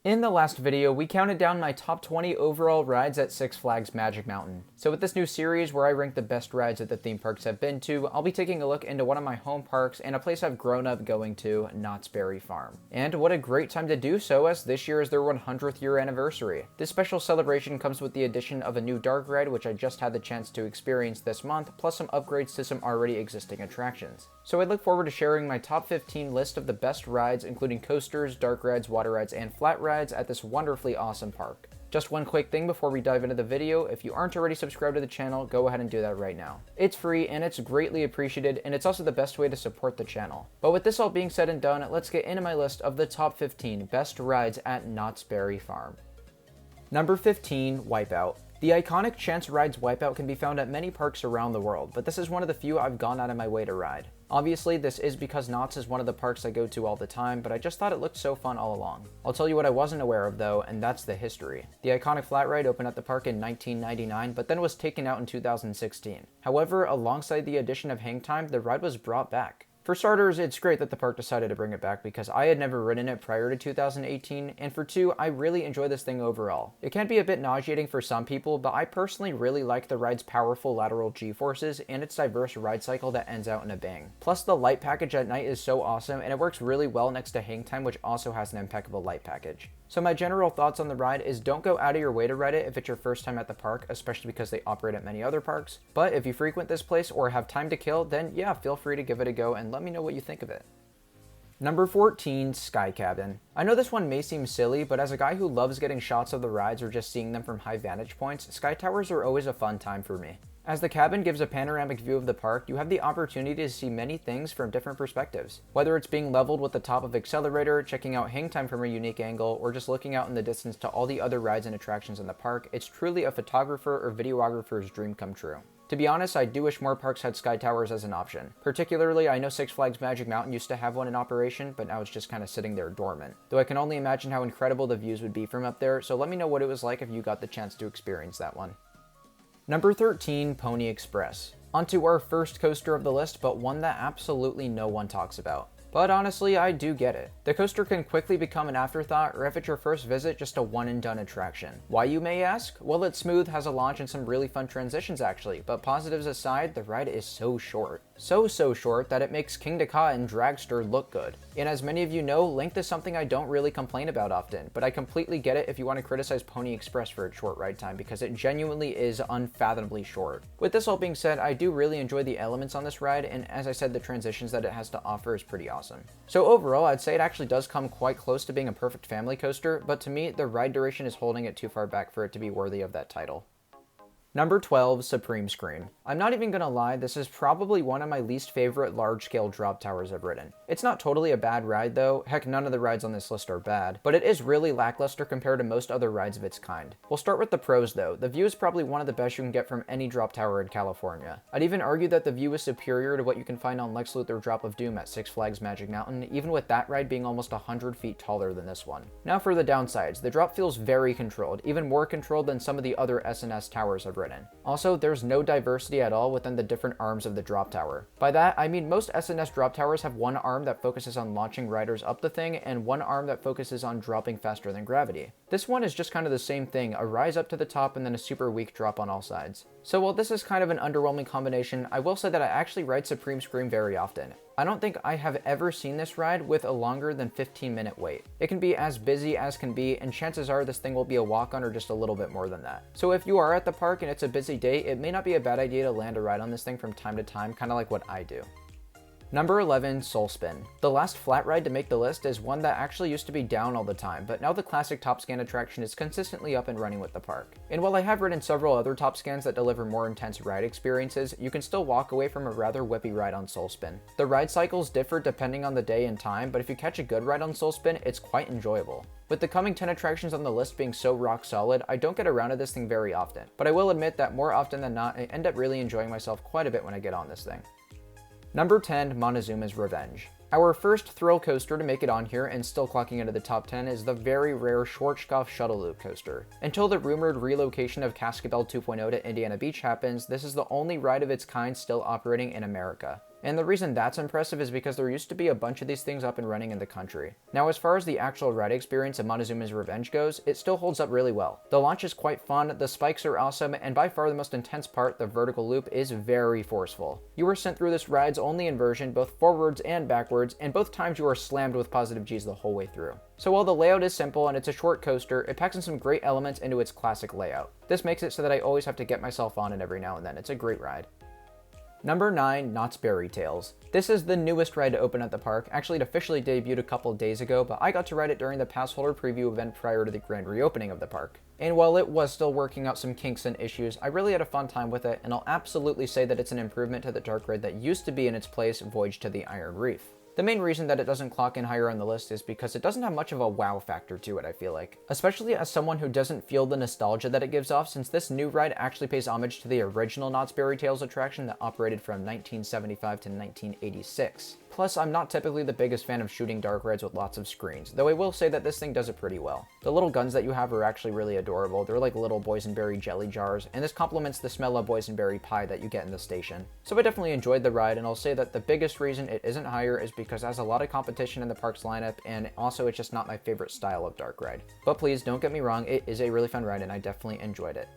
In the last video, we counted down my top 20 overall rides at Six Flags Magic Mountain. So with this new series where I rank the best rides that the theme parks have been to, I'll be taking a look into one of my home parks and a place I've grown up going to, Knott's Berry Farm. And what a great time to do so, as this year is their 100th year anniversary. This special celebration comes with the addition of a new dark ride, which I just had the chance to experience this month, plus some upgrades to some already existing attractions. So I look forward to sharing my top 15 list of the best rides, including coasters, dark rides, water rides, and flat rides at this wonderfully awesome park. Just one quick thing before we dive into the video: if you aren't already subscribed to the channel, go ahead and do that right now. It's free and it's greatly appreciated, and it's also the best way to support the channel. But with this all being said and done, let's get into my list of the top 15 best rides at Knott's Berry Farm. Number 15, Wipeout. The iconic Chance Rides Wipeout can be found at many parks around the world, but this is one of the few I've gone out of my way to ride. Obviously, this is because Knott's is one of the parks I go to all the time, but I just thought it looked so fun all along. I'll tell you what I wasn't aware of though, and that's the history. The iconic flat ride opened at the park in 1999, but then was taken out in 2016. However, alongside the addition of Hangtime, the ride was brought back. For starters, it's great that the park decided to bring it back because I had never ridden it prior to 2018, and for two, I really enjoy this thing overall. It can be a bit nauseating for some people, but I personally really like the ride's powerful lateral G-forces and its diverse ride cycle that ends out in a bang. Plus, the light package at night is so awesome, and it works really well next to Hangtime, which also has an impeccable light package. So my general thoughts on the ride is don't go out of your way to ride it if it's your first time at the park, especially because they operate at many other parks. But if you frequent this place or have time to kill, then yeah, feel free to give it a go and let me know what you think of it. Number 14, Sky Cabin. I know this one may seem silly, but as a guy who loves getting shots of the rides or just seeing them from high vantage points, sky towers are always a fun time for me. As the cabin gives a panoramic view of the park, you have the opportunity to see many things from different perspectives. Whether it's being leveled with the top of Accelerator, checking out Hangtime from a unique angle, or just looking out in the distance to all the other rides and attractions in the park, it's truly a photographer or videographer's dream come true. To be honest, I do wish more parks had sky towers as an option. Particularly, I know Six Flags Magic Mountain used to have one in operation, but now it's just kind of sitting there dormant. Though I can only imagine how incredible the views would be from up there, so let me know what it was like if you got the chance to experience that one. Number 13, Pony Express. Onto our first coaster of the list, but one that absolutely no one talks about. But honestly, I do get it. The coaster can quickly become an afterthought, or if it's your first visit, just a one and done attraction. Why, you may ask? Well, it's smooth, has a launch, and some really fun transitions actually, but positives aside, the ride is so short. So short that it makes King Dakar and Dragster look good. And as many of you know, length is something I don't really complain about often, but I completely get it if you want to criticize Pony Express for its short ride time, because it genuinely is unfathomably short. With this all being said, I do really enjoy the elements on this ride, and as I said, the transitions that it has to offer is pretty awesome. So overall, I'd say it actually does come quite close to being a perfect family coaster, but to me, the ride duration is holding it too far back for it to be worthy of that title. Number 12, Supreme Scream. I'm not even gonna lie, this is probably one of my least favorite large-scale drop towers I've ridden. It's not totally a bad ride though, heck, none of the rides on this list are bad, but it is really lackluster compared to most other rides of its kind. We'll start with the pros though. The view is probably one of the best you can get from any drop tower in California. I'd even argue that the view is superior to what you can find on Lex Luthor Drop of Doom at Six Flags Magic Mountain, even with that ride being almost 100 feet taller than this one. Now for the downsides, the drop feels very controlled, even more controlled than some of the other S&S towers I've ridden. Also, there's no diversity at all within the different arms of the drop tower. By that, I mean most S&S drop towers have one arm that focuses on launching riders up the thing and one arm that focuses on dropping faster than gravity. This one is just kind of the same thing, a rise up to the top and then a super weak drop on all sides. So while this is kind of an underwhelming combination, I will say that I actually ride Supreme Scream very often. I don't think I have ever seen this ride with a longer than 15-minute wait. It can be as busy as can be, and chances are this thing will be a walk-on or just a little bit more than that. So if you are at the park and it's a busy day, it may not be a bad idea to land a ride on this thing from time to time, kind of like what I do. Number 11, Soul Spin. The last flat ride to make the list is one that actually used to be down all the time, but now the classic Top Scan attraction is consistently up and running with the park. And while I have ridden several other Top Scans that deliver more intense ride experiences, you can still walk away from a rather whippy ride on Soul Spin. The ride cycles differ depending on the day and time, but if you catch a good ride on Soul Spin, it's quite enjoyable. With the coming 10 attractions on the list being so rock solid, I don't get around to this thing very often, but I will admit that more often than not, I end up really enjoying myself quite a bit when I get on this thing. Number 10, Montezumas Revenge. Our first thrill coaster to make it on here and still clocking into the top 10 is the very rare Schwarzkopf Shuttle Loop coaster. Until the rumored relocation of Cascabel 2.0 to Indiana Beach happens, this is the only ride of its kind still operating in America. And the reason that's impressive is because there used to be a bunch of these things up and running in the country. Now, as far as the actual ride experience of Montezumas Revenge goes, it still holds up really well. The launch is quite fun, the spikes are awesome, and by far the most intense part, the vertical loop, is very forceful. You are sent through this ride's only inversion, both forwards and backwards, and both times you are slammed with positive G's the whole way through. So while the layout is simple and it's a short coaster, it packs in some great elements into its classic layout. This makes it so that I always have to get myself on it every now and then. It's a great ride. Number 9, Knott's Berrytails. This is the newest ride to open at the park. Actually, it officially debuted a couple days ago, but I got to ride it during the pass holder preview event prior to the grand reopening of the park. And while it was still working out some kinks and issues, I really had a fun time with it, and I'll absolutely say that it's an improvement to the dark ride that used to be in its place, Voyage to the Iron Reef. The main reason that it doesn't clock in higher on the list is because it doesn't have much of a wow factor to it, I feel like. Especially as someone who doesn't feel the nostalgia that it gives off, since this new ride actually pays homage to the original Knott's Berrytails attraction that operated from 1975 to 1986. Plus, I'm not typically the biggest fan of shooting dark rides with lots of screens, though I will say that this thing does it pretty well. The little guns that you have are actually really adorable. They're like little boysenberry jelly jars, and this complements the smell of boysenberry pie that you get in the station. So I definitely enjoyed the ride, and I'll say that the biggest reason it isn't higher is because it has a lot of competition in the park's lineup, and also it's just not my favorite style of dark ride. But please don't get me wrong, it is a really fun ride and I definitely enjoyed it.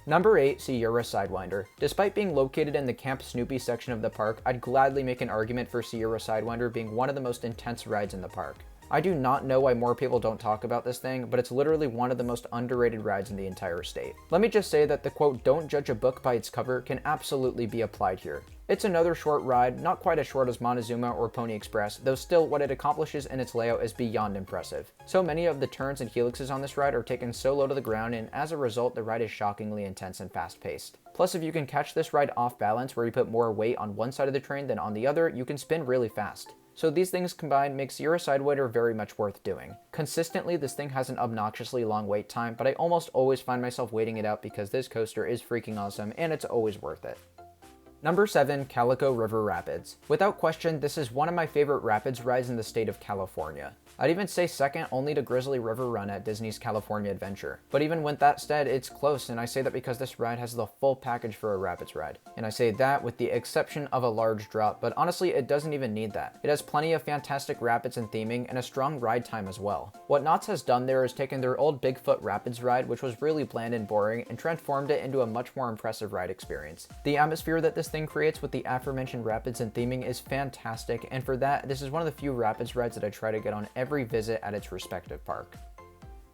Number 8, Sierra Sidewinder. Despite being located in the Camp Snoopy section of the park, I'd gladly make an argument for Sierra Sidewinder being one of the most intense rides in the park. I do not know why more people don't talk about this thing, but it's literally one of the most underrated rides in the entire state. Let me just say that the quote, "don't judge a book by its cover" can absolutely be applied here. It's another short ride, not quite as short as Montezuma or Pony Express, though still what it accomplishes in its layout is beyond impressive. So many of the turns and helixes on this ride are taken so low to the ground, and as a result the ride is shockingly intense and fast paced. Plus, if you can catch this ride off balance where you put more weight on one side of the train than on the other, you can spin really fast. So these things combined make Sierra Sidewinder very much worth doing. Consistently, this thing has an obnoxiously long wait time, but I almost always find myself waiting it out because this coaster is freaking awesome and it's always worth it. Number 7, Calico River Rapids. Without question, this is one of my favorite rapids rides in the state of California. I'd even say second only to Grizzly River Run at Disney's California Adventure. But even with that said, it's close, and I say that because this ride has the full package for a rapids ride. And I say that with the exception of a large drop, but honestly it doesn't even need that. It has plenty of fantastic rapids and theming, and a strong ride time as well. What Knott's has done there is taken their old Bigfoot rapids ride, which was really bland and boring, and transformed it into a much more impressive ride experience. The atmosphere that this thing creates with the aforementioned rapids and theming is fantastic, and for that, this is one of the few rapids rides that I try to get on every visit at its respective park.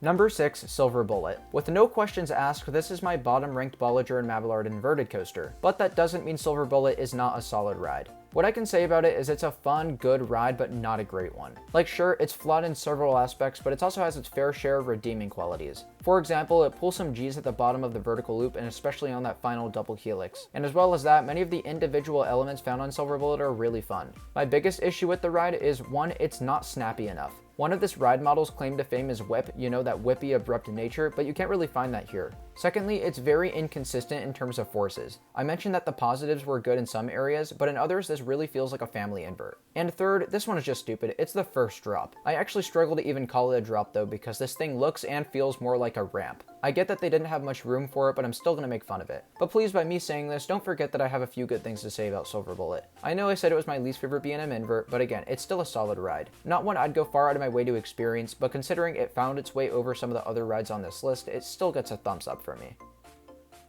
Number 6, Silver Bullet. With no questions asked, this is my bottom ranked Bollinger and Mabillard inverted coaster, but that doesn't mean Silver Bullet is not a solid ride. What I can say about it is it's a fun, good ride, but not a great one. Like sure, it's flawed in several aspects, but it also has its fair share of redeeming qualities. For example, it pulls some G's at the bottom of the vertical loop, and especially on that final double helix. And as well as that, many of the individual elements found on Silver Bullet are really fun. My biggest issue with the ride is 1, it's not snappy enough. One of this ride model's claim to fame is whip, you know, that whippy abrupt nature, but you can't really find that here. Secondly, it's very inconsistent in terms of forces. I mentioned that the positives were good in some areas, but in others this really feels like a family invert. And third, this one is just stupid, it's the first drop. I actually struggle to even call it a drop though, because this thing looks and feels more like a ramp. I get that they didn't have much room for it, but I'm still gonna make fun of it. But please, by me saying this, don't forget that I have a few good things to say about Silver Bullet. I know I said it was my least favorite B&M invert, but again, it's still a solid ride. Not one I'd go far out of my way to experience, but considering it found its way over some of the other rides on this list, it still gets a thumbs up from me.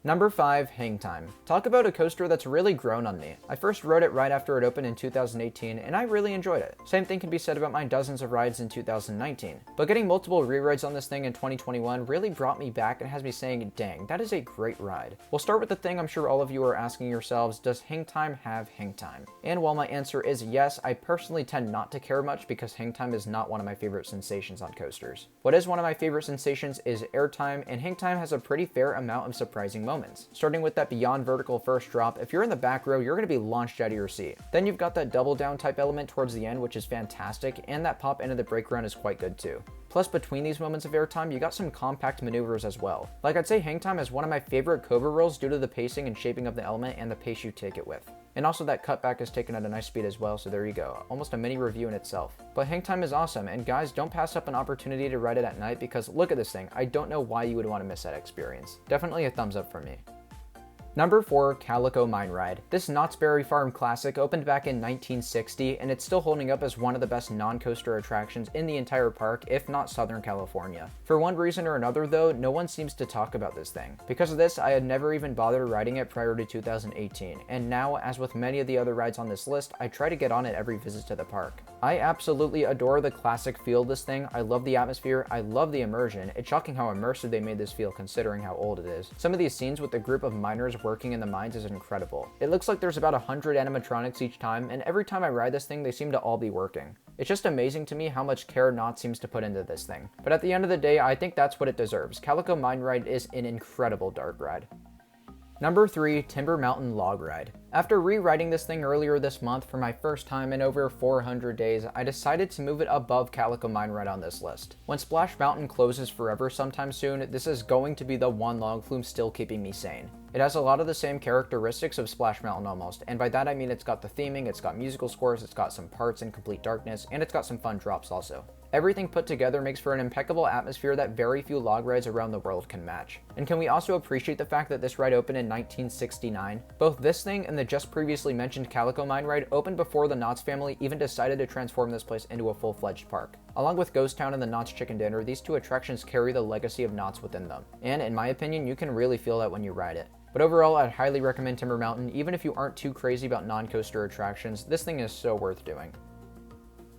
Number 5, Hangtime. Talk about a coaster that's really grown on me. I first rode it right after it opened in 2018, and I really enjoyed it. Same thing can be said about my dozens of rides in 2019. But getting multiple re-rides on this thing in 2021 really brought me back and has me saying, dang, that is a great ride. We'll start with the thing I'm sure all of you are asking yourselves, does Hangtime have Hangtime? And while my answer is yes, I personally tend not to care much because Hangtime is not one of my favorite sensations on coasters. What is one of my favorite sensations is airtime, and Hangtime has a pretty fair amount of surprising moments. Starting with that beyond vertical first drop, if you're in the back row, you're going to be launched out of your seat. Then you've got that double down type element towards the end, which is fantastic, and that pop into the brake run is quite good too. Plus, between these moments of airtime, you got some compact maneuvers as well. Like I'd say Hangtime is one of my favorite Cobra rolls due to the pacing and shaping of the element and the pace you take it with. And also that cutback is taken at a nice speed as well, so there you go. Almost a mini review in itself. But Hangtime is awesome, and guys, don't pass up an opportunity to ride it at night because look at this thing. I don't know why you would want to miss that experience. Definitely a thumbs up for me. Number 4, Calico Mine Ride. This Knott's Berry Farm classic opened back in 1960, and it's still holding up as one of the best non-coaster attractions in the entire park, if not Southern California. For one reason or another though, no one seems to talk about this thing. Because of this, I had never even bothered riding it prior to 2018, and now, as with many of the other rides on this list, I try to get on it every visit to the park. I absolutely adore the classic feel of this thing. I love the atmosphere, I love the immersion. It's shocking how immersive they made this feel considering how old it is. Some of these scenes with the group of miners working in the mines is incredible. It looks like there's about 100 animatronics each time, and every time I ride this thing, they seem to all be working. It's just amazing to me how much care Knott seems to put into this thing. But at the end of the day, I think that's what it deserves. Calico Mine Ride is an incredible dark ride. Number 3, Timber Mountain Log Ride. After re-riding this thing earlier this month for my first time in over 400 days, I decided to move it above Calico Mine Ride on this list. When Splash Mountain closes forever sometime soon, this is going to be the one log flume still keeping me sane. It has a lot of the same characteristics of Splash Mountain almost, and by that I mean it's got the theming, it's got musical scores, it's got some parts in complete darkness, and it's got some fun drops also. Everything put together makes for an impeccable atmosphere that very few log rides around the world can match. And can we also appreciate the fact that this ride opened in 1969? Both this thing and the just previously mentioned Calico Mine Ride opened before the Knotts family even decided to transform this place into a full-fledged park. Along with Ghost Town and the Knotts Chicken Dinner, these two attractions carry the legacy of Knotts within them. And in my opinion, you can really feel that when you ride it. But overall, I'd highly recommend Timber Mountain. Even if you aren't too crazy about non-coaster attractions, this thing is so worth doing.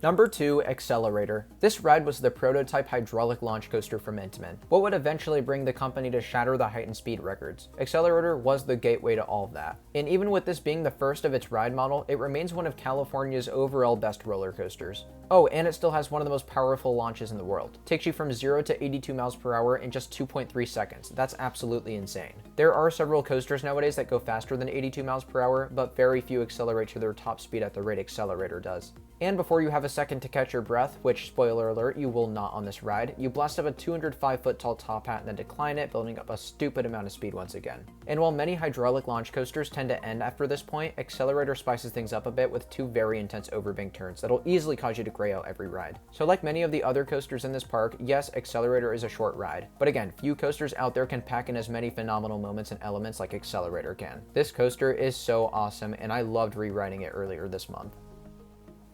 Number 2, Xcelerator. This ride was the prototype hydraulic launch coaster from Intamin, what would eventually bring the company to shatter the height and speed records. Xcelerator was the gateway to all of that. And even with this being the first of its ride model, it remains one of California's overall best roller coasters. Oh, and it still has one of the most powerful launches in the world. Takes you from 0 to 82 miles per hour in just 2.3 seconds. That's absolutely insane. There are several coasters nowadays that go faster than 82 miles per hour, but very few accelerate to their top speed at the rate Xcelerator does. And before you have a second to catch your breath, which, spoiler alert, you will not on this ride, you blast up a 205-foot tall top hat and then decline it, building up a stupid amount of speed once again. And while many hydraulic launch coasters tend to end after this point, Xcelerator spices things up a bit with 2 very intense overbank turns that'll easily cause you to gray out every ride. So like many of the other coasters in this park, yes, Xcelerator is a short ride. But again, few coasters out there can pack in as many phenomenal moments and elements like Xcelerator can. This coaster is so awesome, and I loved re-riding it earlier this month.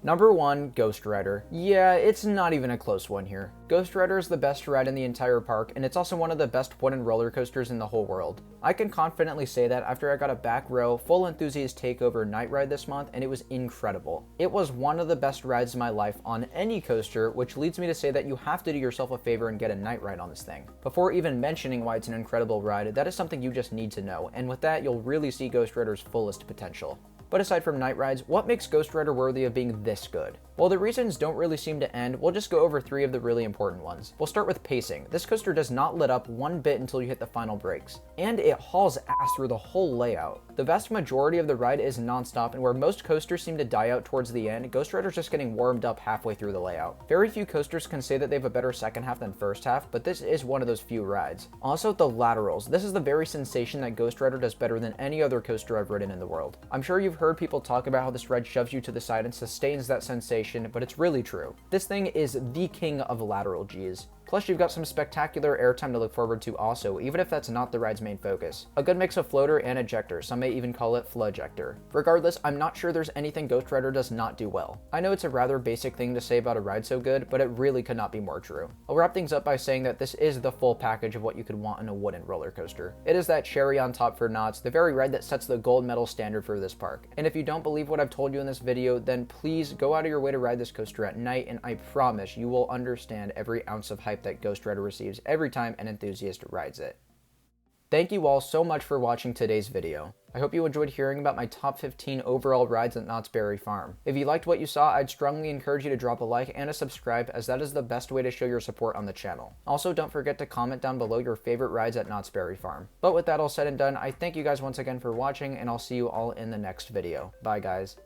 Number 1, Ghostrider. Yeah, it's not even a close one here. Ghostrider is the best ride in the entire park, and it's also one of the best wooden roller coasters in the whole world. I can confidently say that after I got a back row, full enthusiast takeover night ride this month, and it was incredible. It was one of the best rides of my life on any coaster, which leads me to say that you have to do yourself a favor and get a night ride on this thing. Before even mentioning why it's an incredible ride, that is something you just need to know, and with that, you'll really see Ghostrider's fullest potential. But aside from night rides, what makes Ghostrider worthy of being this good? Well, the reasons don't really seem to end. We'll just go over 3 of the really important ones. We'll start with pacing. This coaster does not let up one bit until you hit the final brakes, and it hauls ass through the whole layout. The vast majority of the ride is non-stop, and where most coasters seem to die out towards the end, Ghostrider's just getting warmed up halfway through the layout. Very few coasters can say that they have a better second half than first half, but this is one of those few rides. Also, the laterals. This is the very sensation that Ghostrider does better than any other coaster I've ridden in the world. I'm sure you've heard people talk about how this ride shoves you to the side and sustains that sensation, but it's really true. This thing is the king of lateral G's. Plus, you've got some spectacular airtime to look forward to also, even if that's not the ride's main focus. A good mix of floater and ejector, some may even call it flojector. Regardless, I'm not sure there's anything Ghostrider does not do well. I know it's a rather basic thing to say about a ride so good, but it really could not be more true. I'll wrap things up by saying that this is the full package of what you could want in a wooden roller coaster. It is that cherry on top for Knotts, the very ride that sets the gold medal standard for this park. And if you don't believe what I've told you in this video, then please go out of your way to ride this coaster at night, and I promise you will understand every ounce of hype that Ghostrider receives every time an enthusiast rides it. Thank you all so much for watching today's video. I hope you enjoyed hearing about my top 15 overall rides at Knott's Berry Farm. If you liked what you saw, I'd strongly encourage you to drop a like and a subscribe, as that is the best way to show your support on the channel. Also, don't forget to comment down below your favorite rides at Knott's Berry Farm. But with that all said and done, I thank you guys once again for watching, and I'll see you all in the next video. Bye guys.